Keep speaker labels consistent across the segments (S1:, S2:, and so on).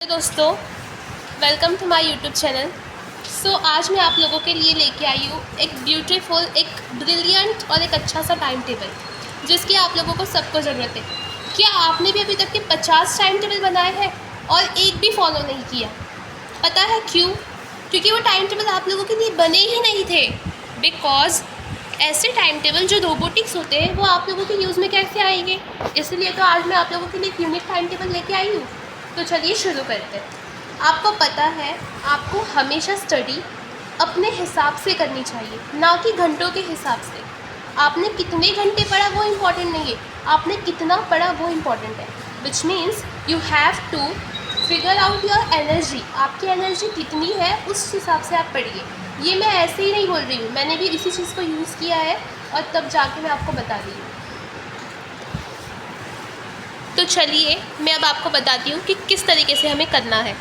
S1: दोस्तों, welcome to my YouTube channel. आज मैं आप लोगों के लिए लेके आई हूँ एक ब्यूटीफुल, एक ब्रिलियंट और एक अच्छा सा टाइम टेबल जिसकी आप लोगों को सबको ज़रूरत है। क्या आपने भी अभी तक के 50 टाइम टेबल बनाए हैं और एक भी फॉलो नहीं किया? पता है क्यों? क्योंकि वो टाइम टेबल आप लोगों के लिए बने ही नहीं थे। बिकॉज ऐसे टाइम टेबल जो रोबोटिक्स होते हैं वो आप लोगों के यूज़ में कैसे आएंगे? इसलिए तो आज मैं आप लोगों के लिए एक यूनिक टाइम टेबल लेके आई हूँ। तो चलिए शुरू करते हैं। आपको पता है, आपको हमेशा स्टडी अपने हिसाब से करनी चाहिए, ना कि घंटों के हिसाब से। आपने कितने घंटे पढ़ा वो इम्पॉर्टेंट नहीं है, आपने कितना पढ़ा वो इम्पॉर्टेंट है। Which means you have to figure out your energy. आपकी एनर्जी कितनी है उस हिसाब से आप पढ़िए। ये मैं ऐसे ही नहीं बोल रही हूँ, मैंने भी इसी चीज़ को यूज़ किया है और तब जाके मैं आपको बता रही हूँ। तो चलिए मैं अब आपको बताती हूँ कि किस तरीके से हमें करना है।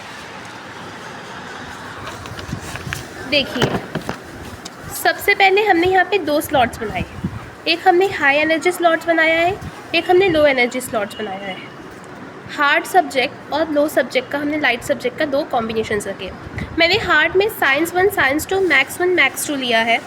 S1: देखिए, सबसे पहले हमने यहाँ पे 2 स्लॉट्स बनाए। एक हमने हाई एनर्जी स्लॉट्स बनाया है, एक हमने लो एनर्जी स्लॉट्स बनाया है। हार्ड सब्जेक्ट और लो सब्जेक्ट का हमने लाइट सब्जेक्ट का 2 कॉम्बिनेशंस रखे। मैंने हार्ड में साइंस 1, साइंस 2, मैथ्स 1, मैथ्स 2 लिया है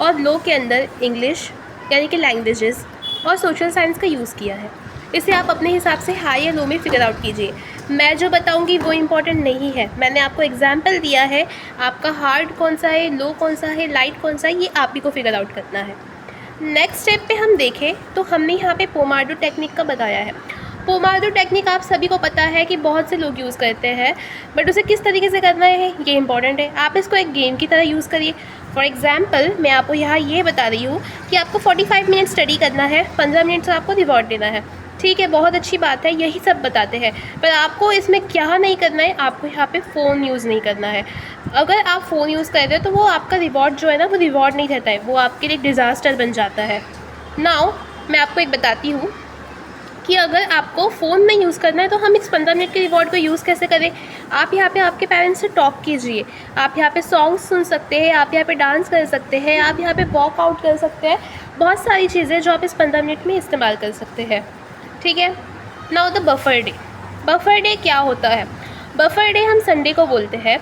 S1: और लो के अंदर इंग्लिश यानी कि लैंग्वेजेस और सोशल साइंस का यूज़ किया है। इसे आप अपने हिसाब से हाई या लो में फिगर आउट कीजिए। मैं जो बताऊंगी वो इम्पॉर्टेंट नहीं है, मैंने आपको एग्जाम्पल दिया है। आपका हार्ड कौन सा है, लो कौन सा है, लाइट कौन सा है, ये आप ही को फिगर आउट करना है। नेक्स्ट स्टेप पे हम देखें तो हमने यहाँ पे पोमाडो टेक्निक का बताया है। पोमाडो टेक्निक आप सभी को पता है कि बहुत से लोग यूज़ करते हैं, बट उसे किस तरीके से करना है ये इंपॉर्टेंट है। आप इसको एक गेम की तरह यूज़ करिए। फॉर एग्जाम्पल मैं आपको यहाँ ये बता रही हूँ कि आपको 45 मिनट स्टडी करना है, 15 मिनट से आपको रिवॉर्ड देना है। ठीक है, बहुत अच्छी बात है, यही सब बताते हैं। पर आपको इसमें क्या नहीं करना है, आपको यहाँ पे फ़ोन यूज़ नहीं करना है। अगर आप फ़ोन यूज़ कर रहे हो तो वो आपका रिवॉर्ड जो है ना, वो रिवॉर्ड नहीं रहता है, वो आपके लिए डिज़ास्टर बन जाता है। नाउ मैं आपको एक बताती हूँ कि अगर आपको फ़ोन नहीं यूज़ करना है तो हम इस 15 मिनट के रिवॉर्ड को यूज़ कैसे करें। आप यहाँ पे आपके पेरेंट्स से टॉक कीजिए, आप यहाँ पे सॉन्ग्स सुन सकते हैं, आप यहाँ पे डांस कर सकते हैं, आप यहाँ पे वॉक आउट कर सकते हैं। बहुत सारी चीज़ें जो आप इस 15 मिनट में इस्तेमाल कर सकते हैं। ठीक है। Now the buffer day. Buffer day क्या होता है? बफर डे हम संडे को बोलते हैं,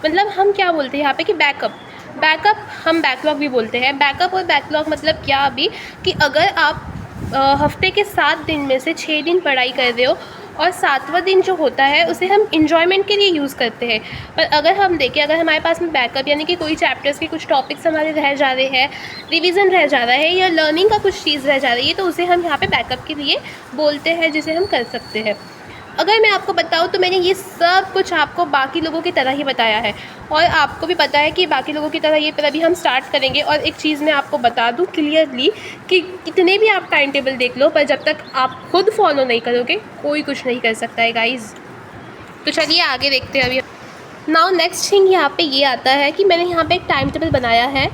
S1: मतलब हम क्या बोलते हैं यहाँ पे कि बैकअप हम बैकलॉग भी बोलते हैं। बैकअप और बैकलॉग मतलब क्या अभी कि अगर आप हफ्ते के 7 दिन में से 6 दिन पढ़ाई कर रहे हो और 7वां दिन जो होता है उसे हम इन्जॉयमेंट के लिए यूज़ करते हैं। पर अगर हम देखें, अगर हमारे पास में बैकअप यानी कि कोई चैप्टर्स के कुछ टॉपिक्स हमारे रह जा रहे हैं, रिवीजन रह जा रहा है या लर्निंग का कुछ चीज़ रह जा रही है, तो उसे हम यहाँ पे बैकअप के लिए बोलते हैं, जिसे हम कर सकते हैं। अगर मैं आपको बताऊं तो मैंने ये सब कुछ आपको बाकी लोगों की तरह ही बताया है और आपको भी पता है कि बाकी लोगों की तरह ये पर अभी हम स्टार्ट करेंगे। और एक चीज़ मैं आपको बता दूं क्लियरली कि कितने भी आप टाइम टेबल देख लो, पर जब तक आप खुद फॉलो नहीं करोगे कोई कुछ नहीं कर सकता है गाइज़। तो चलिए आगे देखते हैं। अभी नाउ नेक्स्ट थिंग यहाँ पे ये आता है कि मैंने यहाँ पे एक टाइम टेबल बनाया है।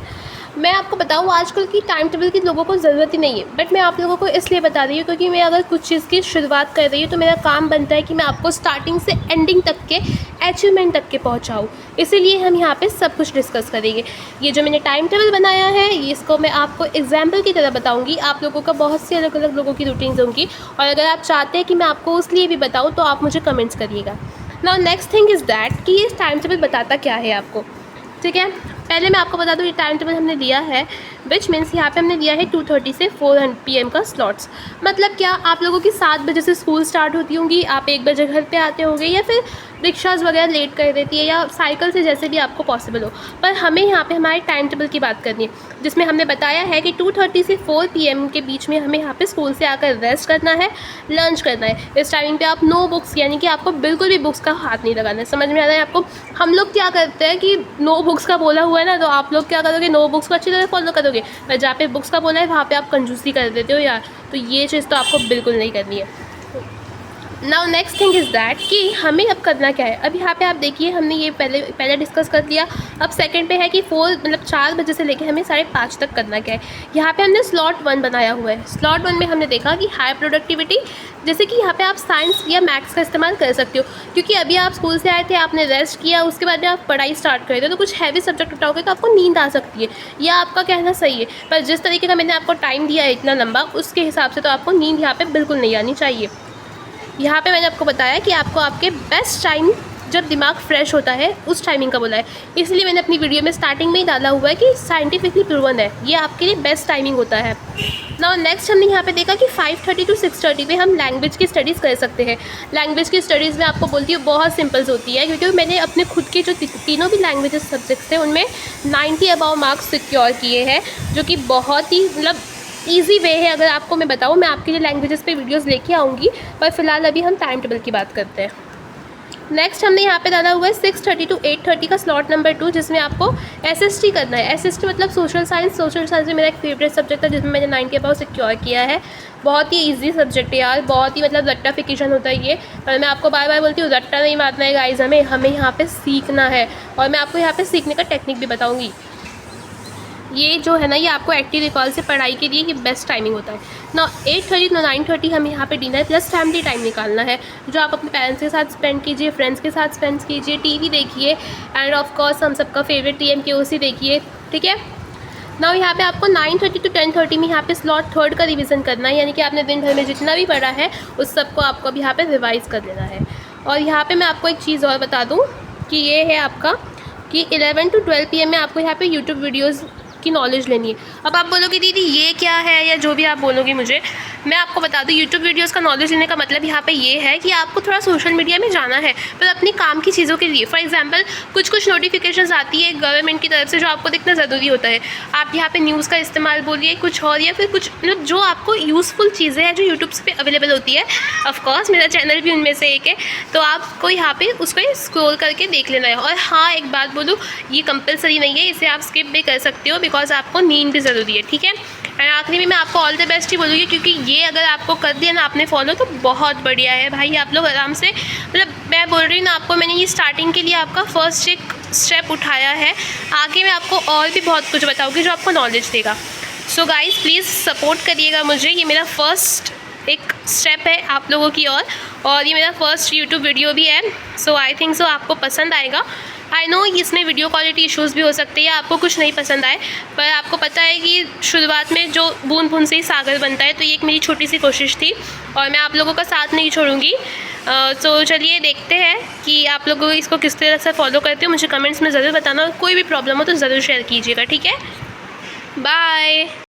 S1: मैं आपको बताऊँ, आजकल की टाइम टेबल की लोगों को ज़रूरत ही नहीं है, बट मैं आप लोगों को इसलिए बता रही हूँ क्योंकि मैं अगर कुछ चीज़ की शुरुआत कर रही हूँ तो मेरा काम बनता है कि मैं आपको स्टार्टिंग से एंडिंग तक के अचीवमेंट तक के पहुँचाऊँ। इसीलिए हम यहाँ पे सब कुछ डिस्कस करेंगे। ये जो मैंने टाइम टेबल बनाया है इसको मैं आपको एग्जाम्पल की तरह बताऊँगी। आप लोगों का बहुत से अलग अलग लोगों की रूटीन्स होंगी और अगर आप चाहते हैं कि मैं आपको उसलिए भी बताऊँ तो आप मुझे कमेंट्स करिएगा। Now next thing is that कि ये टाइम टेबल बताता क्या है आपको। ठीक है, पहले मैं आपको बता दूँ ये टाइम टेबल हमने दिया है, विच मीन्स यहाँ पे हमने दिया है 2:30 से 4 PM का स्लॉट्स। मतलब क्या, आप लोगों की 7 बजे से स्कूल स्टार्ट होती होंगी, आप 1 बजे घर पे आते होंगे या फिर रिक्शाज़ वगैरह लेट कर देती है या साइकिल से, जैसे भी आपको पॉसिबल हो। पर हमें यहाँ पे हमारे टाइम टेबल की बात करनी है, जिसमें हमने बताया है कि 2:30 से 4 PM के बीच में हमें यहाँ पे स्कूल से आकर रेस्ट करना है, लंच करना है। इस टाइमिंग पे आप नो बुक्स, यानी कि आपको बिल्कुल भी बुक्स का हाथ नहीं लगाना है। समझ में आ रहा है आपको? हम लोग क्या करते हैं कि नो बुक्स का बोला हुआ है ना, तो आप लोग क्या करोगे, नो बुक्स को अच्छी तरह फॉलो करोगे, पर जहाँ पे बुक्स का बोला है वहाँ पे आप कंजूसी कर देते हो यार। तो ये चीज़ तो आपको बिल्कुल नहीं करनी है। Now next thing is that कि हमें अब करना क्या है। अब यहाँ पे आप देखिए, हमने ये पहले डिस्कस कर लिया। अब सेकंड पे है कि 4 बजे से लेकर हमें 5:30 तक करना क्या है। यहाँ पे हमने स्लॉट 1 बनाया हुआ है। स्लॉट 1 में हमने देखा कि हाई प्रोडक्टिविटी, जैसे कि यहाँ पे आप साइंस या मैथ्स का इस्तेमाल कर सकते हो, क्योंकि अभी आप स्कूल से आए थे, आपने रेस्ट किया, उसके बाद में आप पढ़ाई स्टार्ट कर रहे थे, तो कुछ हैवी सब्जेक्ट उठाओगे तो आपको नींद आ सकती है। यह आपका कहना सही है, पर जिस तरीके का मैंने आपको टाइम दिया है इतना लंबा, उसके हिसाब से तो आपको नींद यहाँ पे बिल्कुल नहीं आनी चाहिए। यहाँ पे मैंने आपको बताया कि आपको आपके बेस्ट टाइम जब दिमाग फ्रेश होता है उस टाइमिंग का बोला है, इसलिए मैंने अपनी वीडियो में स्टार्टिंग में ही डाला हुआ है कि साइंटिफिकली प्रूवन है, ये आपके लिए बेस्ट टाइमिंग होता है। नाउ नेक्स्ट हमने यहाँ पे देखा कि 5:30 to 6:30 में हम लैंग्वेज की स्टडीज़ कर सकते हैं। लैंग्वेज की स्टडीज़ में आपको बोलती हूँ बहुत सिंपल्स होती है, क्योंकि मैंने अपने खुद के जो तीनों भी लैंग्वेजेस सब्जेक्ट्स थे उनमें 90 अबाव मार्क्स सिक्योर किए हैं, जो कि बहुत ही मतलब ईजी वे है। अगर आपको मैं बताऊँ, मैं आपके लिए लैंग्वेजेस पे वीडियोस लेके आऊँगी, पर फिलहाल अभी हम टाइम टेबल की बात करते हैं। नेक्स्ट हमने यहाँ पे डाला हुआ है 6:30 to 8:30 का स्लॉट नंबर 2, जिसमें आपको SST करना है। SST मतलब सोशल साइंस। सोशल साइंस में मेरा एक फेवरेट सब्जेक्ट था, जिसमें मैंने 90 अबाव सिक्योर किया है। बहुत ही इजी सब्जेक्ट है यार, बहुत ही मतलब रट्टाफिकेशन होता है ये, पर मैं आपको बार बार बोलती हूँ रट्टा नहीं मारना है गाइस, हमें यहाँ पे सीखना है, और मैं आपको यहाँ पे सीखने का टेक्निक भी बताऊँगी। ये जो है ना, ये आपको एक्टिव रिकॉल से पढ़ाई के लिए ये बेस्ट टाइमिंग होता है ना। 8:30 to 9:30 हमें यहाँ पे डिनर प्लस फैमिली टाइम निकालना है, जो आप अपने पेरेंट्स के साथ स्पेंड कीजिए, फ्रेंड्स के साथ स्पेंड कीजिए, टीवी देखिए, एंड ऑफ कोर्स हम सबका फेवरेट TMKOC देखिए, ठीक है ना। यहाँ पे आपको 9:30 to 10:30 में यहाँ पे स्लॉट 3rd का रिवीजन करना है, यानी कि आपने दिन भर में जितना भी पढ़ा है उस सबको आपको अब यहाँ पे रिवाइज कर लेना है। और यहाँ पे मैं आपको एक चीज़ और बता दूँ कि ये है आपका कि 11 to 12 PM में आपको यहाँ पे यूट्यूब वीडियोज़ की नॉलेज लेनी है। अब आप बोलोगे दीदी ये क्या है, या जो भी आप बोलोगे मुझे, मैं आपको बता दूँ यूट्यूब वीडियोस का नॉलेज लेने का मतलब यहाँ पे ये है कि आपको थोड़ा सोशल मीडिया में जाना है, पर अपनी काम की चीज़ों के लिए। फॉर एग्जांपल कुछ नोटिफिकेशंस आती है गवर्नमेंट की तरफ से, जो आपको देखना ज़रूरी होता है। आप यहाँ पे न्यूज़ का इस्तेमाल बोलिए कुछ और, या फिर कुछ मतलब जो आपको यूज़फुल चीज़ें हैं जो यूट्यूब पे अवेलेबल होती है। ऑफकोर्स मेरा चैनल भी उनमें से एक है, तो आपको यहाँ पे उसको स्क्रॉल करके देख लेना है। और हाँ, एक बात बोलूँ, ये कंपलसरी नहीं है, इसे आप स्किप भी कर सकते हो, बिकॉज आपको नींद भी ज़रूरी है, ठीक है। एंड आखिरी में मैं आपको ऑल द बेस्ट ही बोलूँगी, क्योंकि ये अगर आपको कर दिया ना आपने फॉलो, तो बहुत बढ़िया है भाई। आप लोग आराम से, मतलब मैं बोल रही हूँ ना आपको, मैंने ये स्टार्टिंग के लिए आपका फर्स्ट एक स्टेप उठाया है, आगे मैं आपको और भी बहुत कुछ बताऊँगी जो आपको नॉलेज देगा। सो गाइज प्लीज़ सपोर्ट करिएगा मुझे, ये मेरा फर्स्ट एक स्टेप है आप लोगों की और ये मेरा फर्स्ट यूट्यूब वीडियो भी है। सो आई थिंक सो आपको पसंद आएगा। आई नो इसमें वीडियो क्वालिटी इश्यूज़ भी हो सकते हैं, आपको कुछ नहीं पसंद आए, पर आपको पता है कि शुरुआत में जो बूंद बूंद से ही सागर बनता है, तो ये एक मेरी छोटी सी कोशिश थी, और मैं आप लोगों का साथ नहीं छोड़ूंगी। तो चलिए देखते हैं कि आप लोग इसको किस तरह से फॉलो करते हो। मुझे कमेंट्स में ज़रूर बताना, और कोई भी प्रॉब्लम हो तो ज़रूर शेयर कीजिएगा, ठीक है। बाय।